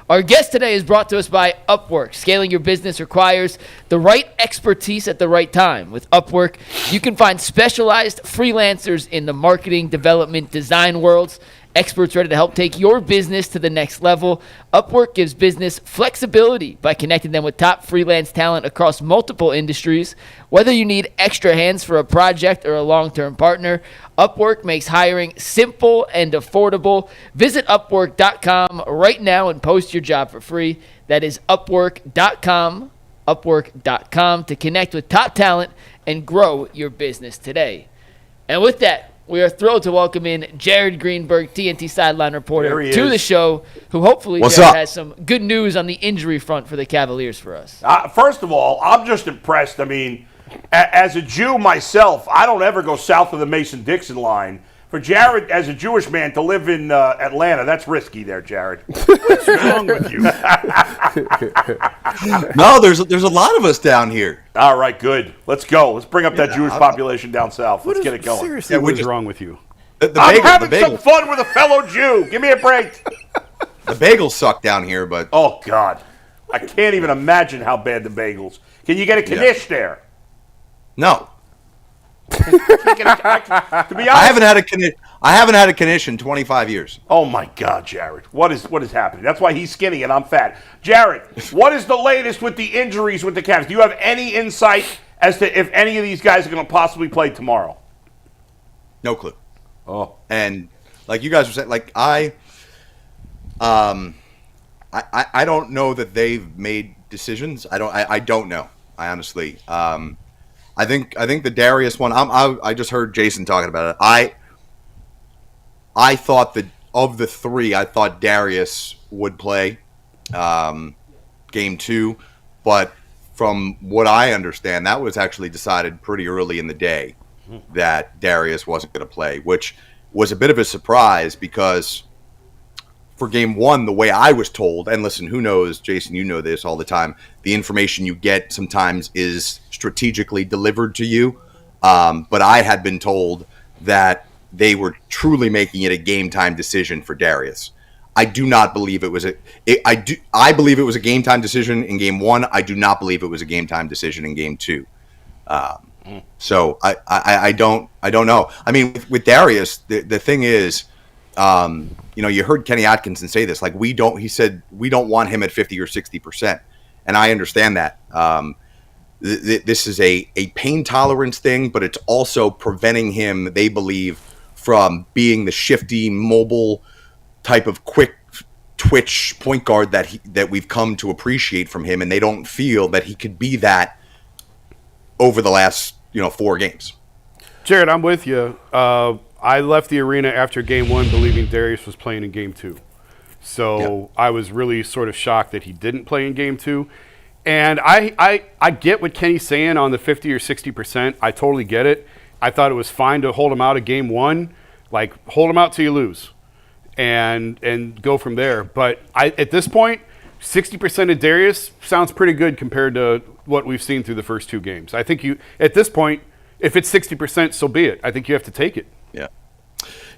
Our guest today is brought to us by Upwork. Scaling your business requires the right expertise at the right time. With Upwork, you can find specialized freelancers in the marketing, development, design worlds, experts ready to help take your business to the next level. Upwork gives business flexibility by connecting them with top freelance talent across multiple industries. Whether you need extra hands for a project or a long-term partner, Upwork makes hiring simple and affordable. Visit Upwork.com right now and post your job for free. That is Upwork.com, Upwork.com, to connect with top talent and grow your business today. And with that, we are thrilled to welcome in Jared Greenberg, TNT sideline reporter, to the show, who hopefully has some good news on the injury front for the Cavaliers for us. First of all, I'm just impressed. I mean, as a Jew myself, I don't ever go south of the Mason-Dixon line. For Jared, as a Jewish man, to live in Atlanta, that's risky there, Jared. What's wrong with you? No, there's a lot of us down here. All right, good. Let's go. Let's bring up that Jewish population down south. Let's get it going. Seriously, what is wrong with you? I'm having some fun with a fellow Jew. Give me a break. The bagels suck down here, but... Oh, God. I can't even imagine how bad the bagels. Can you get a knish there? No. To be honest, I haven't had a knish in 25 years. Oh my God, Jared! What is happening? That's why he's skinny and I'm fat. Jared, what is the latest with the injuries with the Cavs? Do you have any insight as to if any of these guys are going to possibly play tomorrow? No clue. Oh, and like you guys were saying, like I don't know that they've made decisions. I don't know. I honestly. I think the Darius one. I just heard Jason talking about it. I thought that of the three, I thought Darius would play game 2, but from what I understand, that was actually decided pretty early in the day that Darius wasn't going to play, which was a bit of a surprise because for game 1, the way I was told, and listen, who knows, Jason, you know this all the time, the information you get sometimes is strategically delivered to you. But I had been told that they were truly making it a game time decision for Darius. I do not believe it was I believe it was a game time decision in game 1. I do not believe it was a game time decision in game 2. So I don't know. I mean, with Darius, the thing is, you heard Kenny Atkinson say this, he said, we don't want him at 50 or 60%. And I understand that. This is a pain tolerance thing, but it's also preventing him, they believe, from being the shifty, mobile type of quick twitch point guard that we've come to appreciate from him. And they don't feel that he could be that over the last, 4 games. Jared, I'm with you. I left the arena after game 1 believing Darius was playing in game 2. So I was really sort of shocked that he didn't play in game 2. And I get what Kenny's saying on the 50 or 60%. I totally get it. I thought it was fine to hold him out of game 1. Hold him out till you lose and go from there. But at this point, 60% of Darius sounds pretty good compared to what we've seen through the first 2 games. I think at this point, if it's 60%, so be it. I think you have to take it.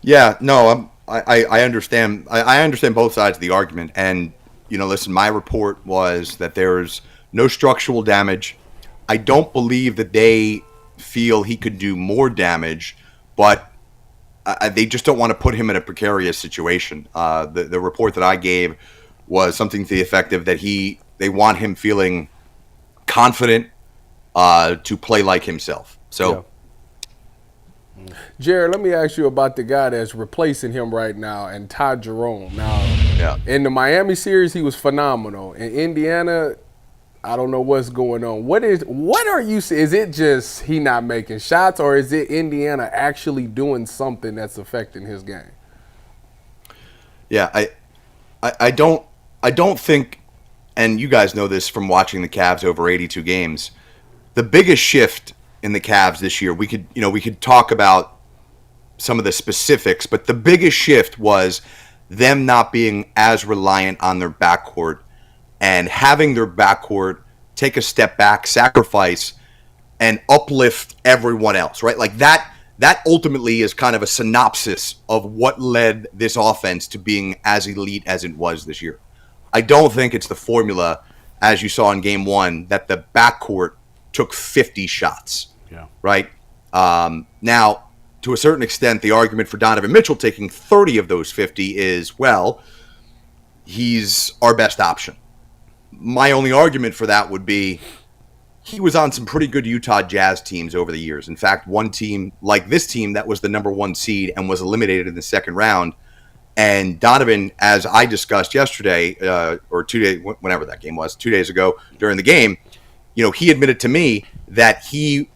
Yeah. No, I understand. I understand both sides of the argument. And, listen, my report was that there's no structural damage. I don't believe that they feel he could do more damage, but they just don't want to put him in a precarious situation. The report that I gave was something to the effect of that they want him feeling confident to play like himself. So. Yeah. Jared, let me ask you about the guy that's replacing him right now, and Jerome. Now, in the Miami series, he was phenomenal. In Indiana, I don't know what's going on. What are you saying? Is it just he not making shots, or is it Indiana actually doing something that's affecting his game? Yeah, I don't think, and you guys know this from watching the Cavs over 82 games, the biggest shift in the Cavs this year, we could talk about some of the specifics, but the biggest shift was them not being as reliant on their backcourt and having their backcourt take a step back, sacrifice, and uplift everyone else, right? Like that ultimately is kind of a synopsis of what led this offense to being as elite as it was this year. I don't think it's the formula, as you saw in game one, that the backcourt took 50 shots. Yeah. Right? Now, to a certain extent, the argument for Donovan Mitchell taking 30 of those 50 is, well, he's our best option. My only argument for that would be he was on some pretty good Utah Jazz teams over the years. In fact, one team like this team that was the number 1 seed and was eliminated in the second round. And Donovan, as I discussed yesterday, or 2 days, whenever that game was, 2 days ago during the game, he admitted to me that his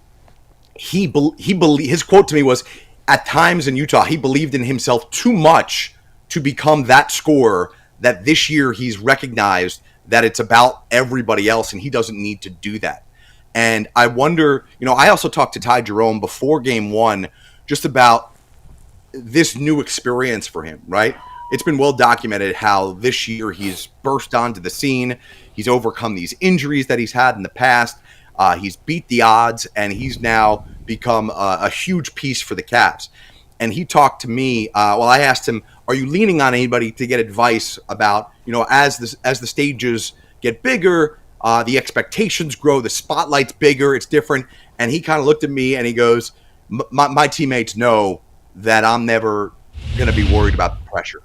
quote to me was, at times in Utah, he believed in himself too much to become that scorer, that this year he's recognized that it's about everybody else and he doesn't need to do that. And I wonder, I also talked to Ty Jerome before game one just about this new experience for him, right? It's been well documented how this year he's burst onto the scene. He's overcome these injuries that he's had in the past. He's beat the odds, and he's now become a huge piece for the Cavs. And he talked to me. I asked him, "Are you leaning on anybody to get advice about, as the stages get bigger, the expectations grow, the spotlight's bigger, it's different?" And he kind of looked at me and he goes, "My teammates know that I'm never going to be worried about the pressure,"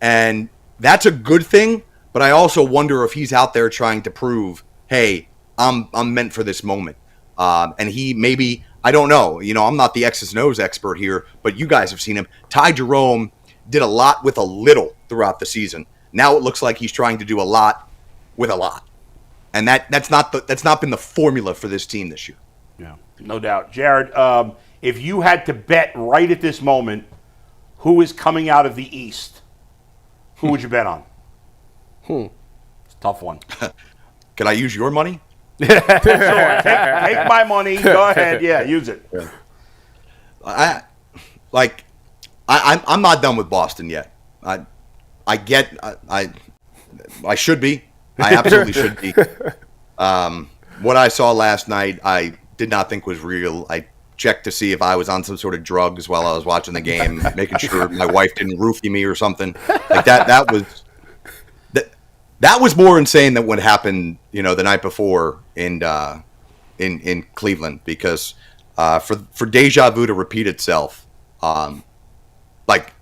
and that's a good thing. But I also wonder if he's out there trying to prove, hey, I'm meant for this moment. And he maybe, I don't know, I'm not the X's and O's expert here, but you guys have seen him. Ty Jerome did a lot with a little throughout the season. Now it looks like he's trying to do a lot with a lot. And that's not been the formula for this team this year. Yeah. No doubt. Jared, if you had to bet right at this moment who is coming out of the East, who would you bet on? It's a tough one. Can I use your money? Sure. Take my money. Go ahead. Yeah, use it. Yeah. I'm not done with Boston yet. I should be. I absolutely should be. What I saw last night, I did not think was real. I checked to see if I was on some sort of drugs while I was watching the game, making sure my wife didn't roofie me or something like that. That was more insane than what happened, the night before in Cleveland, because for deja vu to repeat itself, like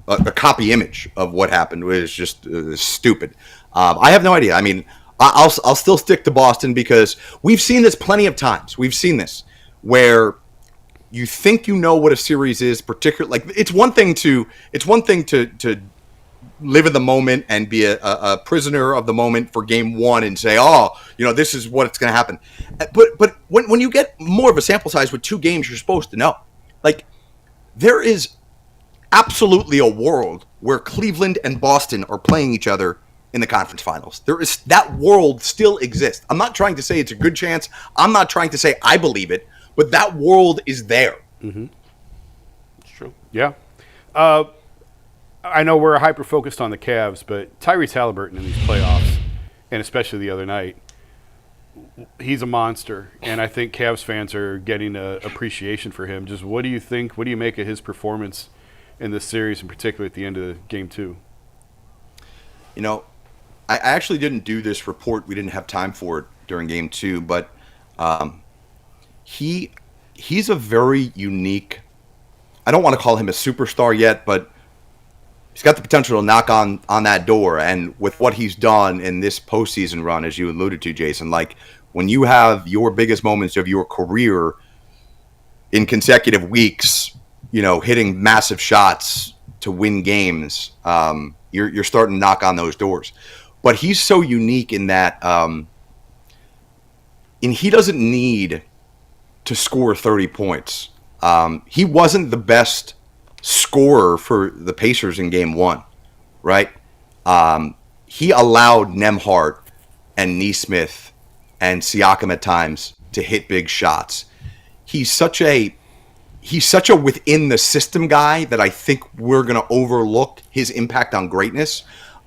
a copy image of what happened was just stupid. I have no idea. I mean, I'll still stick to Boston because we've seen this plenty of times. We've seen this where you think you know what a series is, particularly like it's one thing to live in the moment and be a prisoner of the moment for game one and say, this is what's going to happen. But when you get more of a sample size with 2 games, you're supposed to know. Like, there is absolutely a world where Cleveland and Boston are playing each other in the conference finals. That world still exists. I'm not trying to say it's a good chance. I'm not trying to say I believe it, but that world is there. Mm-hmm. It's true. Yeah. I know we're hyper-focused on the Cavs, but Tyrese Haliburton in these playoffs, and especially the other night, he's a monster, and I think Cavs fans are getting an appreciation for him. Just what do you think? What do you make of his performance in this series, in particular at the end of Game 2? I actually didn't do this report. We didn't have time for it during Game 2, but he's a very unique – I don't want to call him a superstar yet, but he's got the potential to knock on that door. And with what he's done in this postseason run, as you alluded to, Jason, like when you have your biggest moments of your career in consecutive weeks, hitting massive shots to win games, you're starting to knock on those doors. But he's so unique in that and he doesn't need to score 30 points. He wasn't the best scorer for the Pacers in Game 1, right? He allowed Nembhard and Nesmith and Siakam at times to hit big shots. He's such a within the system guy that I think we're going to overlook his impact on greatness.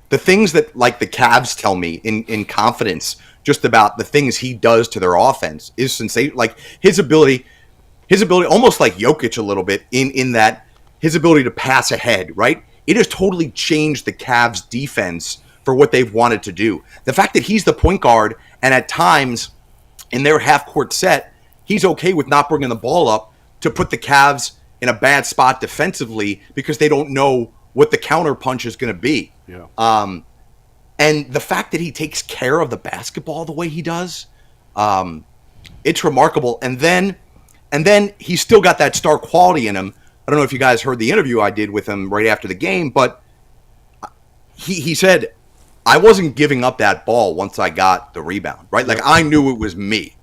The things that like the Cavs tell me in confidence just about the things he does to their offense is sensational. Like his ability almost like Jokic a little bit in that his ability to pass ahead, right? It has totally changed the Cavs defense for what they've wanted to do. The fact that he's the point guard and at times in their half-court set, he's okay with not bringing the ball up to put the Cavs in a bad spot defensively because they don't know what the counter punch is going to be. Yeah. And the fact that he takes care of the basketball the way he does, it's remarkable. And then he's still got that star quality in him. I don't know if you guys heard the interview I did with him right after the game, but he said, I wasn't giving up that ball once I got the rebound, right? Like, I knew it was me.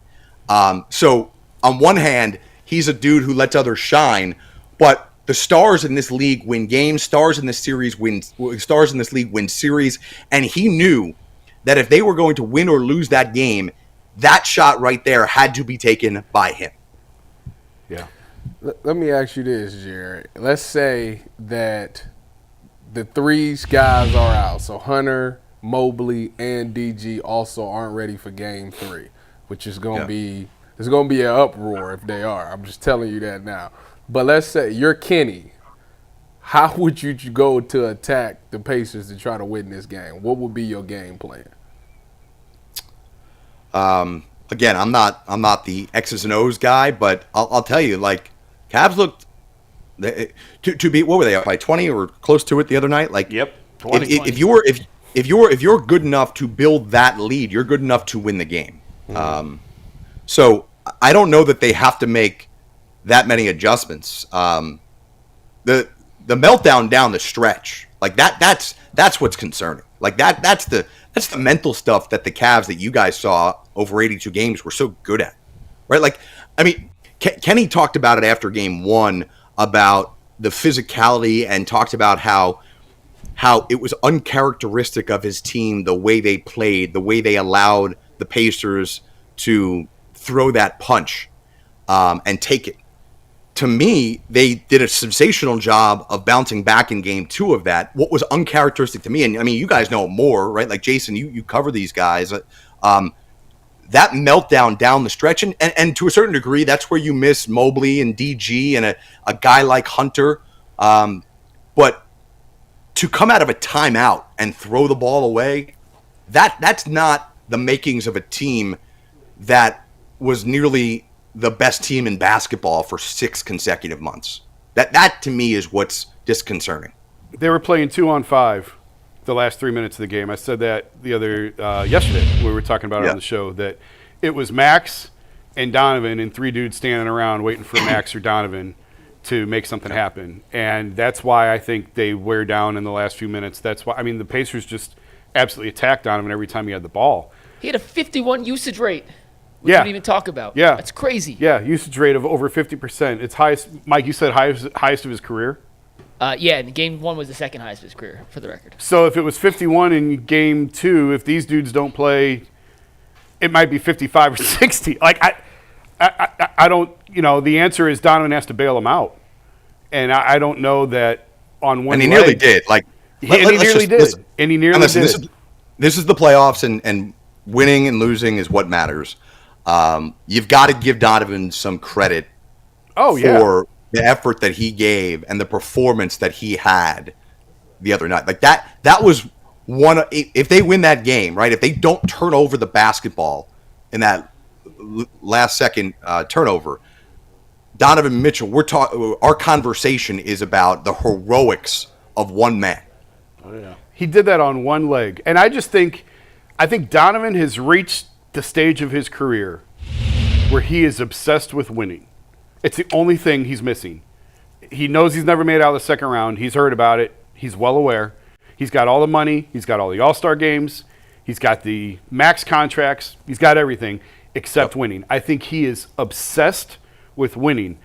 So on one hand, he's a dude who lets others shine, but the stars in this league win games, stars in this league win series, and he knew that if they were going to win or lose that game, that shot right there had to be taken by him. Yeah. Let me ask you this, Jared. Let's say that the three guys are out. So Hunter, Mobley, and DG also aren't ready for Game 3, which is going to be – it's going to be an uproar if they are. I'm just telling you that now. But let's say you're Kenny. How would you go to attack the Pacers to try to win this game? What would be your game plan? Again, I'm not the X's and O's guy, but I'll tell you, like, Cavs looked to be, what were they up by 20 or close to it the other night? Like, Yep. 20. If you're good enough to build that lead, you're good enough to win the game. So I don't know that they have to make that many adjustments. The meltdown down the stretch, like that's what's concerning. Like that's the mental stuff that the Cavs that you guys saw over 82 games were so good at, right? Like, I mean, Kenny talked about it after game 1 about the physicality and talked about how it was uncharacteristic of his team, the way they played, the way they allowed the Pacers to throw that punch and take it. To me, they did a sensational job of bouncing back in game 2 of that. What was uncharacteristic to me, and I mean, you guys know more, right? Like, Jason, you cover these guys. That meltdown down the stretch, and to a certain degree, that's where you miss Mobley and DG and a guy like Hunter. But to come out of a timeout and throw the ball away, that's not the makings of a team that was nearly the best team in basketball for 6 consecutive months. That to me is what's disconcerting. They were playing 2-on-5 the last 3 minutes of the game. I said that yesterday when we were talking about it on the show, that it was Max and Donovan and 3 dudes standing around waiting for Max or Donovan to make something happen. And that's why I think they wear down in the last few minutes. That's why, I mean, the Pacers just absolutely attacked Donovan every time he had the ball. He had a 51 usage rate. We Yeah. didn't even talk about. Yeah. That's crazy. Yeah, usage rate of over 50%. It's highest, Mike, you said highest of his career? Yeah, and game 1 was the second highest of his career, for the record. So if it was 51 in game 2, if these dudes don't play, it might be 55 or 60. Like, I don't, the answer is Donovan has to bail him out. And I don't know that on one And he leg, nearly did. Like, And he nearly did. This is the playoffs, and winning and losing is what matters. You've got to give Donovan some credit for the effort that he gave and the performance that he had the other night. Like that was one. If they win that game, right? If they don't turn over the basketball in that last second turnover, Donovan Mitchell. Our conversation is about the heroics of one man. Oh yeah, he did that on one leg, and I think Donovan has reached the stage of his career where he is obsessed with winning. It's the only thing he's missing. He knows he's never made it out of the second round. He's heard about it. He's well aware. He's got all the money. He's got all the All-Star games. He's got the max contracts. He's got everything except winning. I think he is obsessed with winning.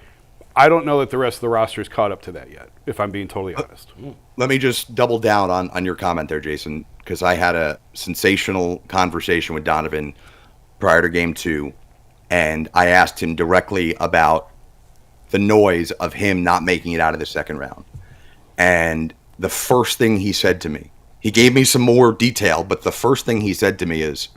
I don't know that the rest of the roster is caught up to that yet, if I'm being totally honest. Let me just double down on your comment there, Jason, because I had a sensational conversation with Donovan prior to game 2, and I asked him directly about the noise of him not making it out of the second round. And the first thing he said to me, he gave me some more detail, but the first thing he said to me is,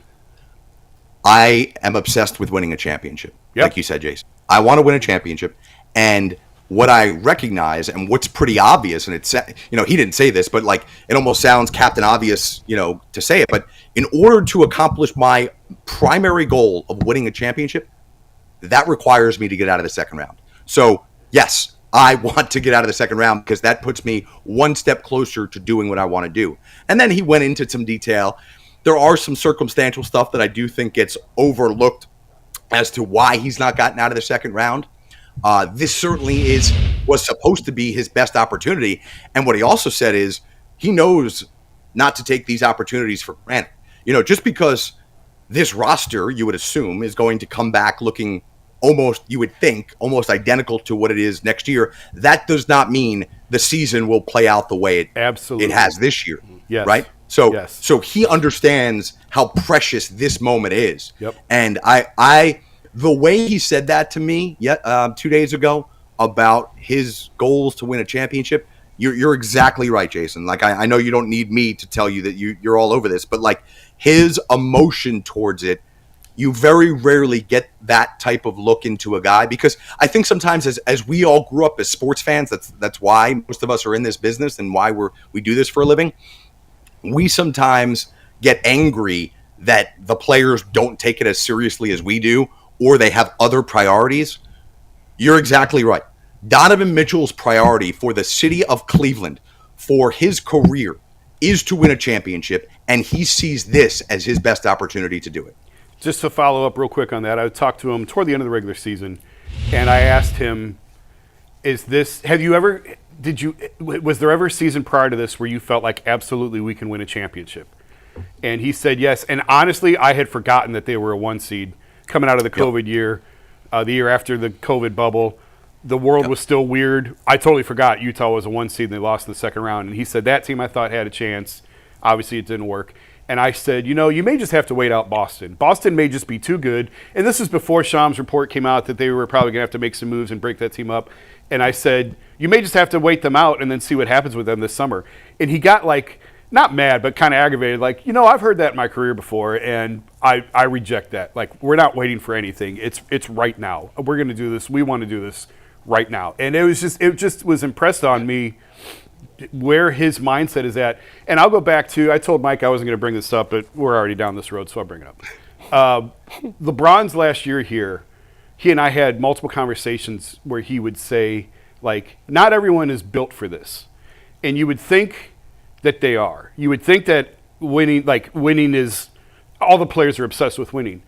I am obsessed with winning a championship. Like you said, Jason. I want to win a championship. And what I recognize and what's pretty obvious, and it's, he didn't say this, but like it almost sounds Captain Obvious, to say it. But in order to accomplish my primary goal of winning a championship, that requires me to get out of the second round. So yes, I want to get out of the second round because that puts me one step closer to doing what I want to do. And then he went into some detail. There are some circumstantial stuff that I do think gets overlooked as to why he's not gotten out of the second round. This certainly was supposed to be his best opportunity. And what he also said is he knows not to take these opportunities for granted. Just because this roster, you would assume, is going to come back looking almost identical to what it is next year, that does not mean the season will play out the way it has this year. Yes. Right? So he understands how precious this moment is. Yep. And the way he said that to me 2 days ago about his goals to win a championship, you're exactly right, Jason. Like, I know you don't need me to tell you that you're all over this, but like his emotion towards it, you very rarely get that type of look into a guy, because I think sometimes as we all grew up as sports fans, that's why most of us are in this business and why we do this for a living. We sometimes get angry that the players don't take it as seriously as we do, or they have other priorities. You're exactly right. Donovan Mitchell's priority for the city of Cleveland, for his career, is to win a championship, and he sees this as his best opportunity to do it. Just to follow up real quick on that, I talked to him toward the end of the regular season, and I asked him, was there ever a season prior to this where you felt like absolutely we can win a championship? And he said yes. And honestly, I had forgotten that they were a 1 seed coming out of the COVID year, the year after the COVID bubble. The world was still weird. I totally forgot Utah was a 1 seed and they lost in the second round. And he said that team I thought had a chance. Obviously, it didn't work. And I said, you may just have to wait out Boston. Boston may just be too good. And this is before Sham's report came out that they were probably going to have to make some moves and break that team up. And I said, you may just have to wait them out and then see what happens with them this summer. And he got not mad, but kind of aggravated. I've heard that in my career before, and I reject that. We're not waiting for anything. It's right now. We're going to do this. We want to do this right now. And it just was impressed on me where his mindset is at. And I'll go back to, I told Mike I wasn't going to bring this up, but we're already down this road, so I'll bring it up. LeBron's last year here, he and I had multiple conversations where he would say, not everyone is built for this. And you would think that they are. You would think that winning is, all the players are obsessed with winning.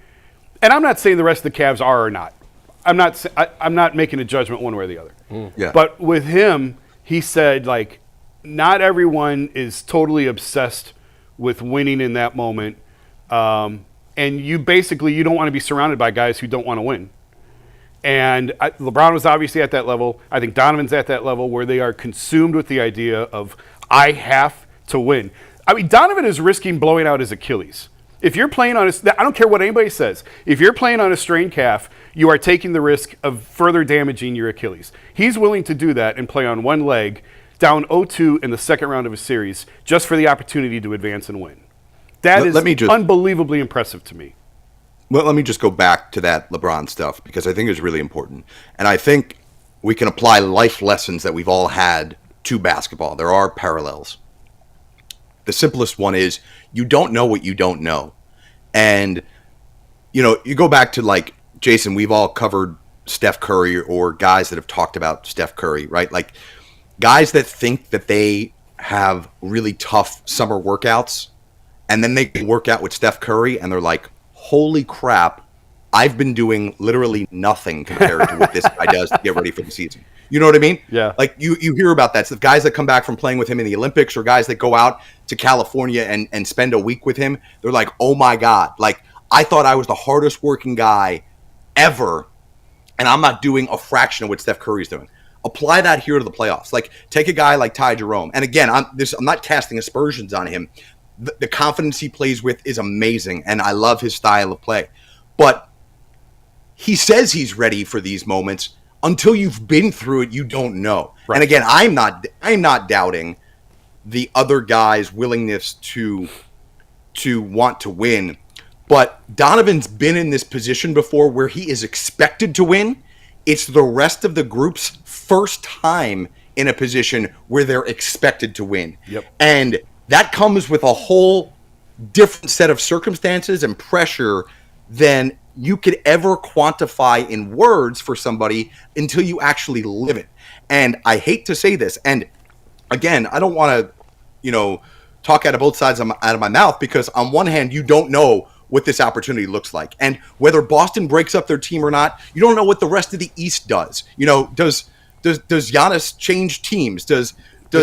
And I'm not saying the rest of the Cavs are or not. I'm not making a judgment one way or the other. Yeah. But with him, he said, not everyone is totally obsessed with winning in that moment. And you don't want to be surrounded by guys who don't want to win. And LeBron was obviously at that level. I think Donovan's at that level where they are consumed with the idea of, I have to win. I mean, Donovan is risking blowing out his Achilles. If you're playing on I don't care what anybody says. If you're playing on a strained calf, you are taking the risk of further damaging your Achilles. He's willing to do that and play on one leg, down 0-2 in the second round of a series, just for the opportunity to advance and win. That is unbelievably impressive to me. Well, let me just go back to that LeBron stuff, because I think it's really important. And I think we can apply life lessons that we've all had to basketball. There are parallels. The simplest one is you don't know what you don't know. And, you go back to Jason, we've all covered Steph Curry or guys that have talked about Steph Curry, right? Guys that think that they have really tough summer workouts, and then they work out with Steph Curry and they're like, holy crap, I've been doing literally nothing compared to what this guy does to get ready for the season. You know what I mean? Yeah. You hear about that. So the guys that come back from playing with him in the Olympics, or guys that go out to California and spend a week with him, they're like, oh my God, I thought I was the hardest working guy ever, and I'm not doing a fraction of what Steph Curry's doing. Apply that here to the playoffs. Take a guy like Ty Jerome. And again, I'm not casting aspersions on him. The confidence he plays with is amazing, and I love his style of play. But he says he's ready for these moments. Until you've been through it, you don't know. Right. And again, I'm not doubting the other guy's willingness to want to win. But Donovan's been in this position before where he is expected to win, It's the rest of the group's first time in a position where they're expected to win. Yep. And that comes with a whole different set of circumstances and pressure than you could ever quantify in words for somebody until you actually live it. And I hate to say this, and again, I don't want to, talk out of both sides out of my mouth, because on one hand, you don't know what this opportunity looks like. And whether Boston breaks up their team or not, you don't know what the rest of the East does. Does Giannis change teams? Does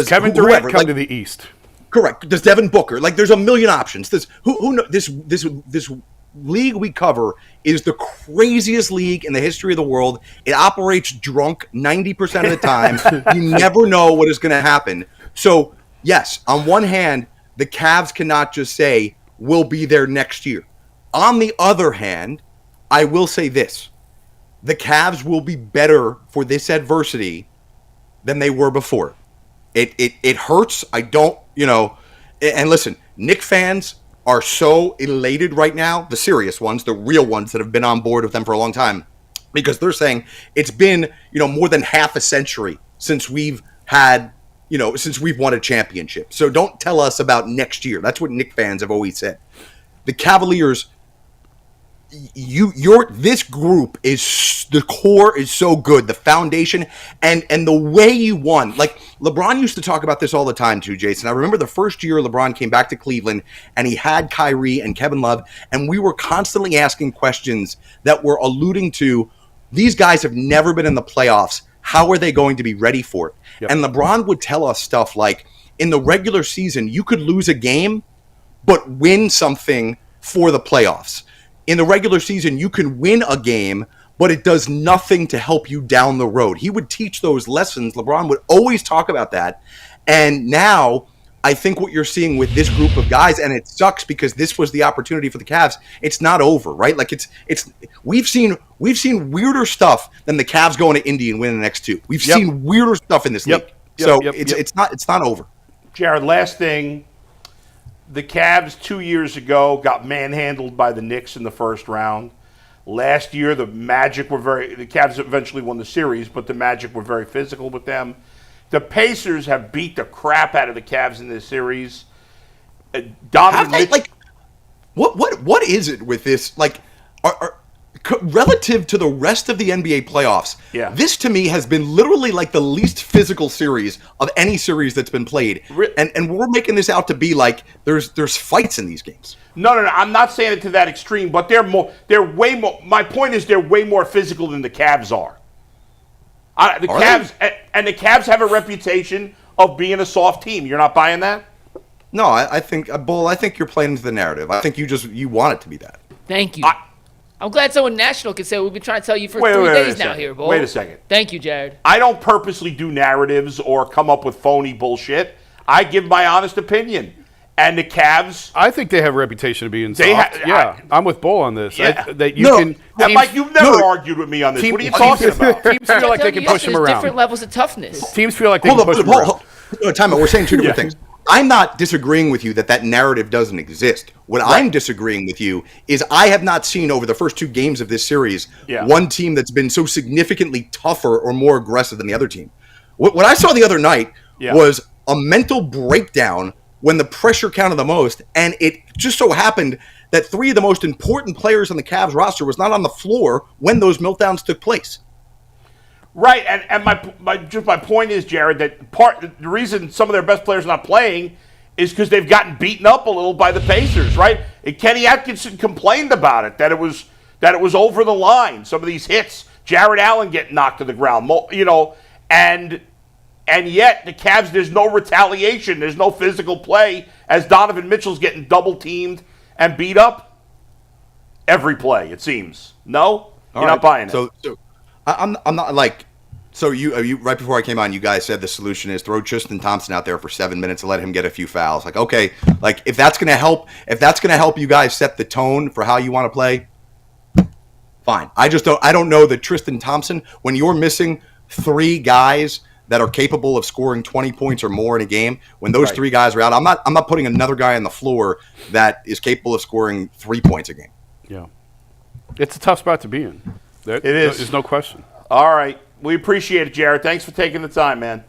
Kevin Durant come to the East? Correct. Does Devin Booker? There's a million options. Who knows? This league we cover is the craziest league in the history of the world. It operates drunk 90% of the time. You never know what is going to happen. So, yes, on one hand, the Cavs cannot just say, we'll be there next year. On the other hand, I will say this. The Cavs will be better for this adversity than they were before. It hurts. I don't, and listen, Knicks fans are so elated right now, the serious ones, the real ones that have been on board with them for a long time, because they're saying it's been, more than half a century since we've had, since we've won a championship. So don't tell us about next year. That's what Knicks fans have always said. The Cavaliers, this group is, the core is so good, the foundation and the way you won. Like LeBron used to talk about this all the time too, Jason. I remember the first year LeBron came back to Cleveland and he had Kyrie and Kevin Love, and we were constantly asking questions that were alluding to, these guys have never been in the playoffs. How are they going to be ready for it? Yep. And LeBron would tell us stuff like, in the regular season, you could lose a game, but win something for the playoffs. In the regular season, you can win a game, but it does nothing to help you down the road. He would teach those lessons. LeBron would always talk about that. And now I think what you're seeing with this group of guys, and it sucks because this was the opportunity for the Cavs, it's not over, right? Like we've seen weirder stuff than the Cavs going to Indy and winning the next two. We've seen weirder stuff in this league. It's not over. Jared, last thing. The Cavs 2 years ago got manhandled by the Knicks in the first round. Last year, the Cavs eventually won the series, but the Magic were very physical with them. The Pacers have beat the crap out of the Cavs in this series. Donovan Mitchell. What is it with this? Relative to the rest of the NBA playoffs, this to me has been literally like the least physical series of any series that's been played. And we're making this out to be like there's fights in these games. No. I'm not saying it to that extreme, but they're way more. My point is they're way more physical than the Cavs are. The Cavs have a reputation of being a soft team. You're not buying that? No, I think, Bull, I think you're playing into the narrative. I think you want it to be that. Thank you. I'm glad someone national can say we've been trying to tell you for 3 days now here, Bull. Wait a second. Thank you, Jared. I don't purposely do narratives or come up with phony bullshit. I give my honest opinion. And the Cavs, I think they have a reputation of being soft. I'm with Bull on this. Yeah. Mike, you've never argued with me on this. What are you talking about? Teams feel like they can push them around. Different levels of toughness. Teams feel like they can push them around. Time out. We're saying two different things. I'm not disagreeing with you that narrative doesn't exist. What I'm disagreeing with you is I have not seen over the first 2 games of this series one team that's been so significantly tougher or more aggressive than the other team. What I saw the other night was a mental breakdown when the pressure counted the most, and it just so happened that 3 of the most important players on the Cavs roster was not on the floor when those meltdowns took place. Right, and my point is, Jared, that the reason some of their best players are not playing is because they've gotten beaten up a little by the Pacers, right? And Kenny Atkinson complained about it, that it was over the line. Some of these hits, Jared Allen getting knocked to the ground, and yet the Cavs, there's no retaliation, there's no physical play as Donovan Mitchell's getting double teamed and beat up every play. It seems you're not buying it. So I'm not like. So you right before I came on, you guys said the solution is throw Tristan Thompson out there for 7 minutes and let him get a few fouls. Like, okay, like if that's gonna help you guys set the tone for how you want to play, fine. I don't know that Tristan Thompson, when you're missing 3 guys that are capable of scoring 20 points or more in a game, when those 3 guys are out, I'm not putting another guy on the floor that is capable of scoring 3 points a game. Yeah, it's a tough spot to be in. It is. There's no question. All right. We appreciate it, Jared. Thanks for taking the time, man.